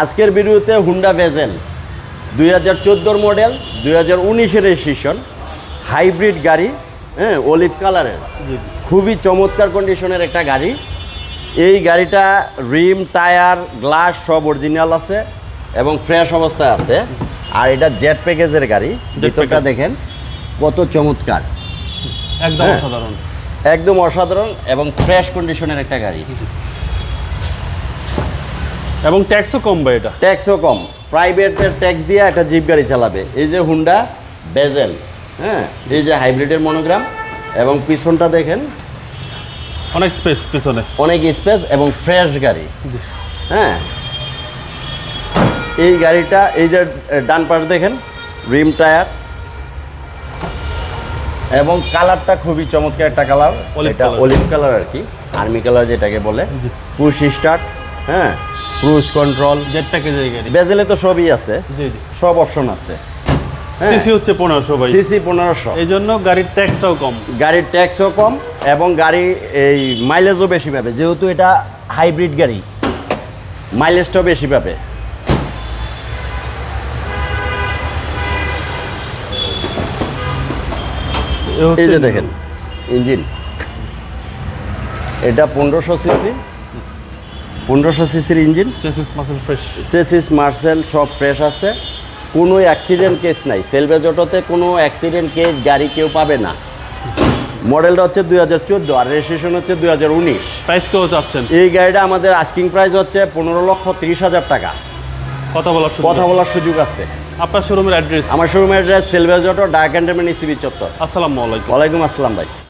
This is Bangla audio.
আজকের ভিডিওতে হুন্ডা ভেজেল 2014 মডেল 2019-এর রেজিস্ট্রেশন হাইব্রিড গাড়ি, হ্যাঁ, অলিভ কালারের, খুবই চমৎকার কন্ডিশনের একটা গাড়ি। এই গাড়িটা রিম, টায়ার, গ্লাস সব অরিজিনাল আছে এবং ফ্রেশ অবস্থায় আছে। আর এটা জেট প্যাকেজের গাড়ি, ভিতরটা দেখেন কত চমৎকার, একদম অসাধারণ, একদম অসাধারণ এবং ফ্রেশ কন্ডিশনের একটা গাড়ি এবং ট্যাক্সও কম ভাই। এটা ট্যাক্সও কম, প্রাইভেটের ট্যাক্স দিয়ে একটা জিপ গাড়ি চালাবে। এই যে হুন্ডা ভেজেল, হ্যাঁ, এই যে হাইব্রিডের মনোগ্রাম এবং পিছনটা দেখেন অনেক স্পেস, পিছনে অনেক স্পেস এবং ফ্রেশ গাড়ি। হ্যাঁ, এই গাড়িটা এই যে ডান পাশ দেখেন রিম, টায়ার এবং কালারটা খুবই চমৎকার একটা কালার, এটা অলিভ কালার আর কি, আর্মি কালার যেটাকে বলে। পুশ স্টার্ট, হ্যাঁ, ক্রুজ কন্ট্রোল, জেট প্যাকেজের গাড়ি। বেজেলে তো সবই আছে, জি জি, সব অপশন আছে। সিসি হচ্ছে 1500 ভাই, সিসি 1500, এই জন্য গাড়ির ট্যাক্সটাও কম, গাড়ির ট্যাক্সও কম এবং গাড়ি এই মাইলেজও বেশি পাবে, যেহেতু এটা হাইব্রিড গাড়ি মাইলেজটাও বেশি পাবে। এই যে দেখেন ইঞ্জিন, এটা 1500 সিসির engine, chassis muscle fresh, chassis Marcel সব ফ্রেশ আছে, কোনো অ্যাক্সিডেন্ট কেস নাই। সেলভেজ অটোতে কোনো অ্যাক্সিডেন্ট কেস গাড়ি কেউ পাবে না। মডেলটা হচ্ছে 2014 আর রেজিস্ট্রেশন হচ্ছে 2019। প্রাইস কেউ চাচ্ছেন? এই গাড়িটা আমাদের আস্কিং প্রাইস হচ্ছে 15,30,000 টাকা। কথা বলার সুযোগ আছে। আপনার শোরুমের অ্যাড্রেস? আমার শোরুমের অ্যাড্রেস সেলভেজ অটো, ডাক অ্যান্ড ইসিবি চত্বর। আসসালামু আলাইকুম। ওয়ালাইকুম আসসালাম ভাই।